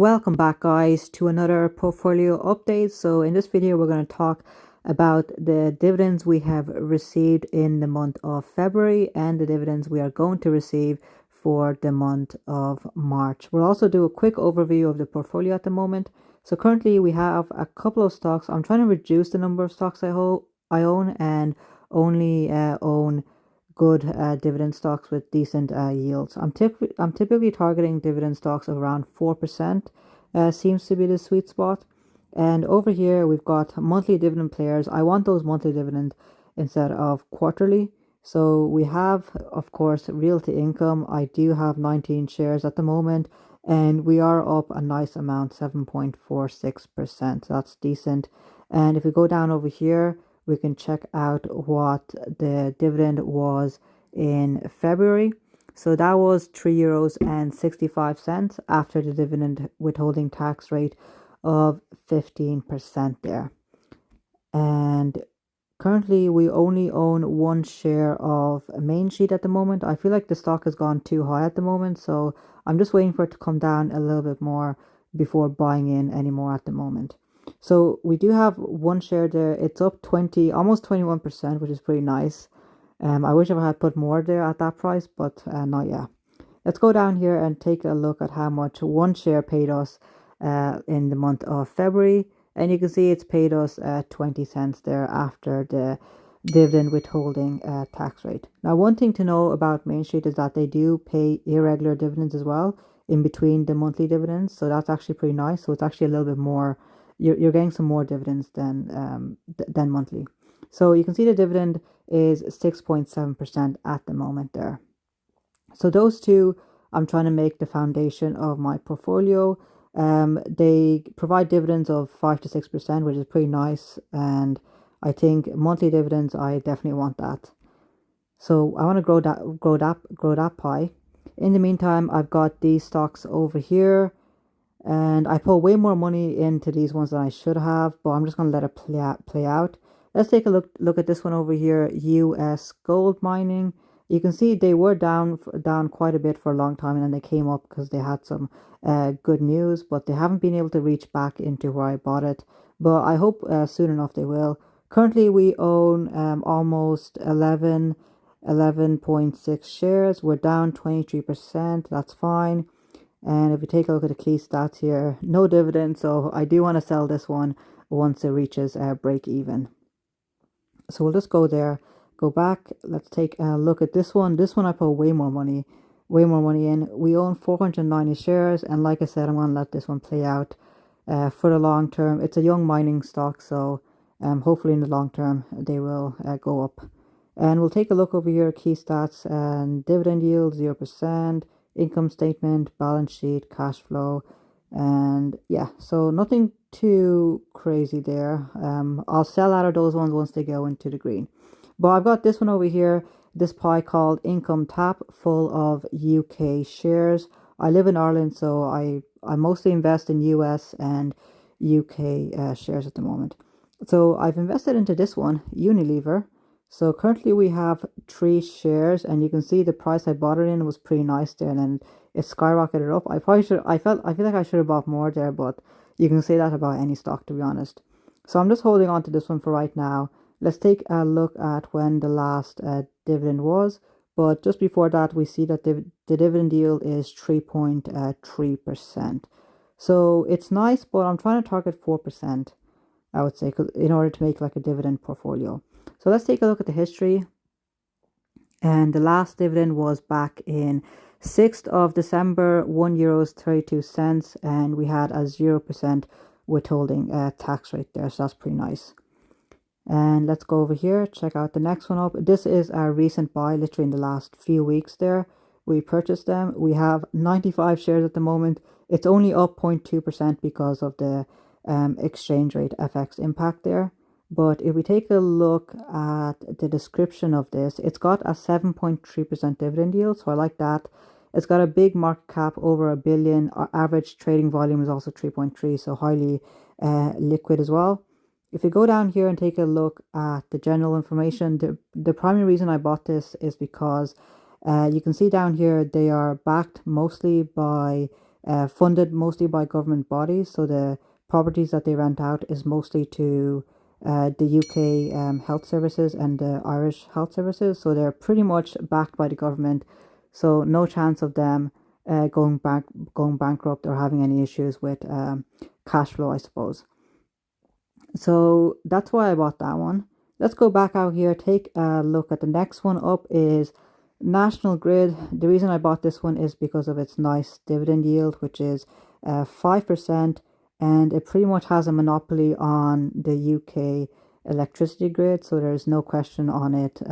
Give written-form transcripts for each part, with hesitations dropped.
Welcome back, guys, to another portfolio update. So in this video we're going to talk about the dividends we have received in the month of February and the dividends we are going to receive for the month of March. We'll also do a quick overview of the portfolio at the moment. So currently we have a couple of stocks. I'm trying to reduce the number of stocks I own and only own good dividend stocks with decent yields. I'm typically targeting dividend stocks of around 4%. Seems to be the sweet spot. And over here we've got monthly dividend players. I want those monthly dividend instead of quarterly. So we have, of course, Realty Income. I do have 19 shares at the moment, and we are up a nice amount, 7.46%. That's decent. And if we go down over here, we can check out what the dividend was in February. So that was €3.65 after the dividend withholding tax rate of 15% there. And currently we only own one share of Main Sheet at the moment. I feel like the stock has gone too high at the moment, so I'm just waiting for it to come down a little bit more before buying in any more at the moment. So we do have one share there. It's up 20, almost 21%, which is pretty nice. I wish I had put more there at that price, but not yet. Let's go down here and take a look at how much one share paid us in the month of February. And you can see it's paid us 20 cents there after the dividend withholding tax rate. Now, one thing to know about Main Street is that they do pay irregular dividends as well in between the monthly dividends. So that's actually pretty nice. So it's actually a little bit more, you're getting some more dividends than monthly. So you can see the dividend is 6.7% at the moment there. So those two, I'm trying to make the foundation of my portfolio. They provide dividends of 5 to 6%, which is pretty nice. And I think monthly dividends, I definitely want that. So I want to grow that pie. In the meantime, I've got these stocks over here, and I put way more money into these ones than I should have, but I'm just going to let it play out. Let's take a look at this one over here, US gold mining. You can see they were down quite a bit for a long time, and then they came up because they had some good news, but they haven't been able to reach back into where I bought it. But I hope soon enough they will. Currently, we own almost 11.6 shares. We're down 23%. That's fine. And if we take a look at the key stats here, no dividend, so I do want to sell this one once it reaches break even. So we'll just go there, go back. Let's take a look at this one. This one I put way more money in. We own 490 shares, and like I said, I'm going to let this one play out for the long term. It's a young mining stock, so hopefully in the long term they will go up. And we'll take a look over here, key stats, and dividend yield 0%, income statement, balance sheet, cash flow, and yeah, so nothing too crazy there. I'll sell out of those ones once they go into the green. But I've got this one over here, this pie called Income Tap, full of UK shares. I live in Ireland, so I mostly invest in US and UK shares at the moment. So I've invested into this one, Unilever. So currently we have 3 shares, and you can see the price I bought it in was pretty nice there, and then it skyrocketed up. I feel like I should have bought more there, but you can say that about any stock, to be honest. So I'm just holding on to this one for right now. Let's take a look at when the last dividend was. But just before that, we see that the dividend yield is 3.3%. So it's nice, but I'm trying to target 4%, I would say, in order to make like a dividend portfolio. So let's take a look at the history. And the last dividend was back in 6th of December, €1.32, and we had a 0% withholding tax rate there, so that's pretty nice. And let's go over here, check out the next one up. This is our recent buy, literally in the last few weeks there. We purchased them. We have 95 shares at the moment. It's only up 0.2% because of the exchange rate FX impact there. But if we take a look at the description of this, it's got a 7.3% dividend yield, so I like that. It's got a big market cap over $1 billion. Our average trading volume is also 3.3, so highly liquid as well. If you go down here and take a look at the general information, the primary reason I bought this is because you can see down here they are backed mostly by funded mostly by government bodies. So the properties that they rent out is mostly to the UK health services and the Irish health services. So they're pretty much backed by the government. So no chance of them going bankrupt or having any issues with cash flow, I suppose. So that's why I bought that one. Let's go back out here, take a look at the next one up is National Grid. The reason I bought this one is because of its nice dividend yield, which is 5%, and it pretty much has a monopoly on the UK electricity grid, so there's no question on it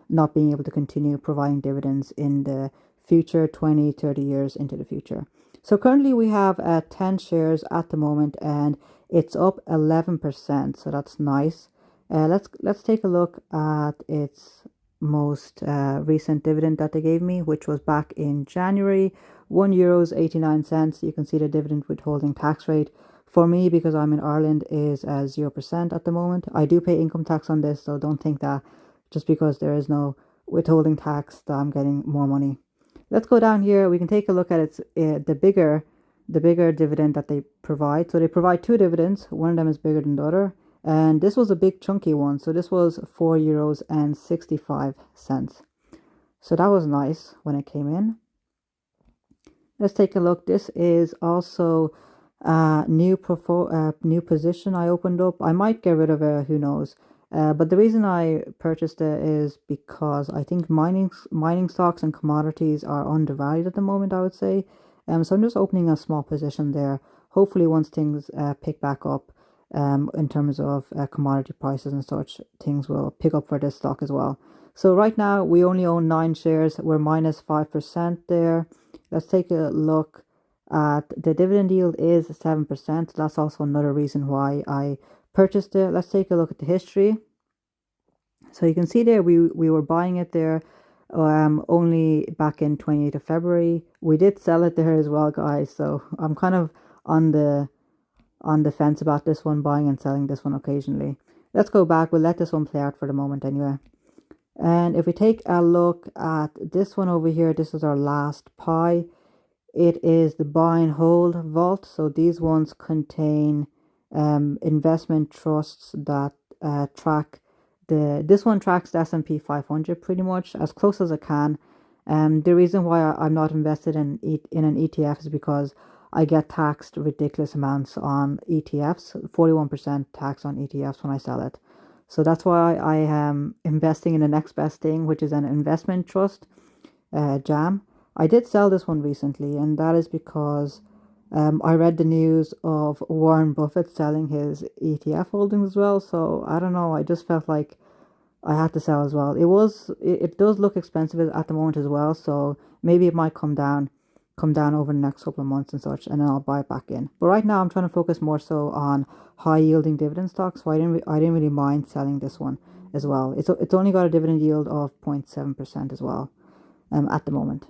not being able to continue providing dividends in the future, 20, 30 years into the future. So currently we have 10 shares at the moment, and it's up 11%, so that's nice. Let's take a look at its most recent dividend that they gave me, which was back in January, €1.89. You can see the dividend withholding tax rate for me, because I'm in Ireland, is 0% at the moment. I do pay income tax on this, so don't think that just because there is no withholding tax that I'm getting more money. Let's go down here. We can take a look at its the bigger dividend that they provide. So they provide two dividends. One of them is bigger than the other. And this was a big chunky one. So this was €4.65. So that was nice when it came in. Let's take a look. This is also a new position I opened up. I might get rid of it, who knows. But the reason I purchased it is because I think mining stocks and commodities are undervalued at the moment, I would say. So I'm just opening a small position there. Hopefully once things pick back up in terms of commodity prices and such, things will pick up for this stock as well. So right now we only own 9 shares. We're minus 5% there. Let's take a look at the dividend yield is 7%. That's also another reason why I purchased it. Let's take a look at the history. So you can see there we were buying it there only back in 28th of February. We did sell it there as well, guys. So I'm kind of on the fence about this one, buying and selling this one occasionally. Let's go back. We'll let this one play out for the moment anyway. And if we take a look at this one over here, this is our last pie. It is the buy and hold vault. So these ones contain investment trusts that track this one tracks the S&P 500 pretty much as close as it can. The reason why I'm not invested in an ETF is because I get taxed ridiculous amounts on ETFs, 41% tax on ETFs when I sell it. So that's why I am investing in the next best thing, which is an investment trust, JAM. I did sell this one recently, and that is because I read the news of Warren Buffett selling his ETF holdings as well. So I don't know. I just felt like I had to sell as well. It does look expensive at the moment as well. So maybe it might come down over the next couple of months and such, and then I'll buy it back in. But right now I'm trying to focus more so on high yielding dividend stocks. So I didn't really mind selling this one as well. It's only got a dividend yield of 0.7% as well at the moment.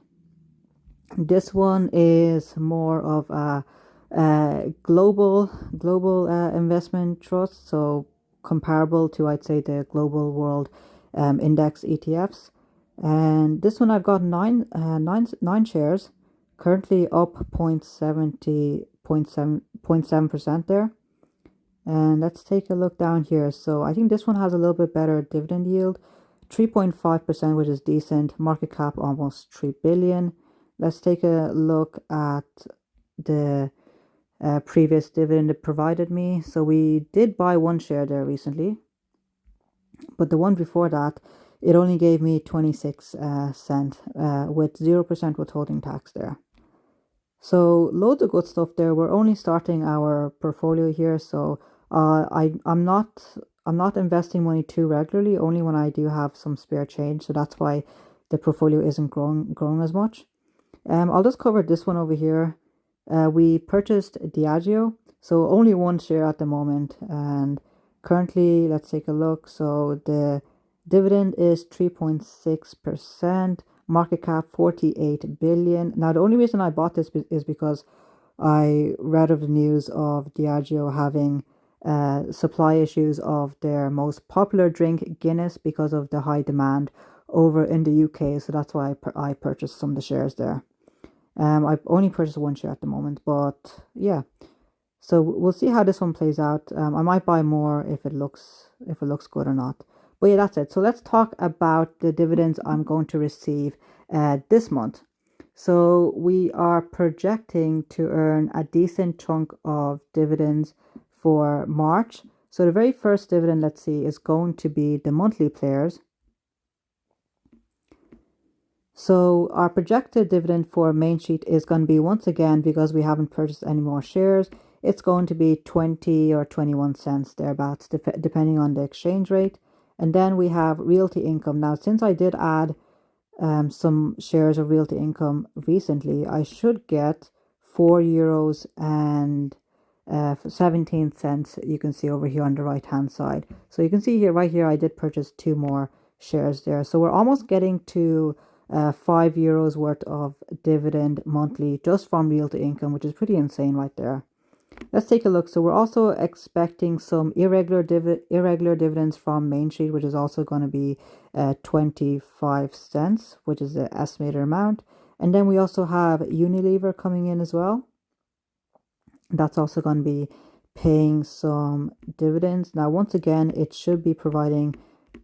This one is more of a global investment trust, so comparable to, I'd say, the global world index ETFs. And this one I've got nine shares, currently up 0.7% there. And let's take a look down here. So I think this one has a little bit better dividend yield, 3.5%, which is decent. Market cap almost 3 billion. Let's take a look at the previous dividend it provided me. So we did buy one share there recently, but the one before that, it only gave me 26 cents with 0% withholding tax there. So loads of good stuff there. We're only starting our portfolio here, so I'm not investing money too regularly, only when I do have some spare change. So that's why the portfolio isn't growing as much. I'll just cover this one over here. We purchased Diageo, so only one share at the moment, and currently, let's take a look. So the dividend is 3.6%, market cap 48 billion. Now, the only reason I bought this is because I read of the news of Diageo having supply issues of their most popular drink, Guinness, because of the high demand over in the UK. So that's why I purchased some of the shares there. I've only purchased one share at the moment, but yeah. So we'll see how this one plays out. I might buy more if it looks good or not. But yeah, that's it. So let's talk about the dividends I'm going to receive this month. So we are projecting to earn a decent chunk of dividends for March. So the very first dividend, let's see, is going to be the monthly players. So our projected dividend for Main Street is going to be, once again, because we haven't purchased any more shares, it's going to be 20 or 21 cents thereabouts, depending on the exchange rate. And then we have Realty Income. Now, since I did add some shares of Realty Income recently, I should get €4 and 17 cents. You can see over here on the right hand side. So you can see here, right here, I did purchase 2 more shares there. So we're almost getting to €5 worth of dividend monthly just from Realty Income, which is pretty insane right there. Let's take a look. So we're also expecting some irregular dividends from Main Street, which is also going to be 25 cents, which is the estimated amount. And then we also have Unilever coming in as well. That's also going to be paying some dividends. Now, once again, it should be providing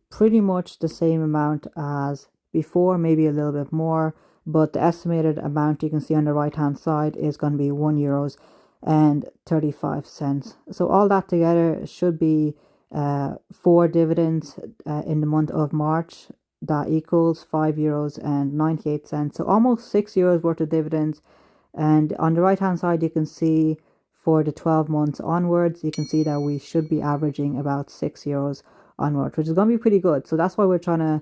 pretty much the same amount as before, maybe a little bit more, but the estimated amount you can see on the right hand side is going to be €1 and 35 cents. So all that together should be 4 dividends in the month of March. That equals €5 and 98 cents. So almost €6 worth of dividends. And on the right hand side, you can see for the 12 months onwards, you can see that we should be averaging about €6 onwards, which is going to be pretty good. So that's why we're trying to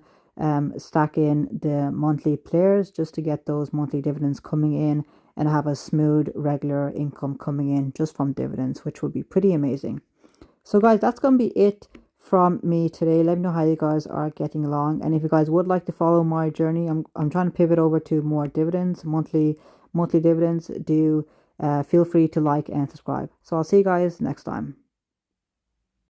stack in the monthly players, just to get those monthly dividends coming in and have a smooth regular income coming in just from dividends, which would be pretty amazing. So guys, that's going to be it from me today. Let me know how you guys are getting along, and if you guys would like to follow my journey, I'm trying to pivot over to more dividends, monthly dividends. Do feel free to like and subscribe. So I'll see you guys next time.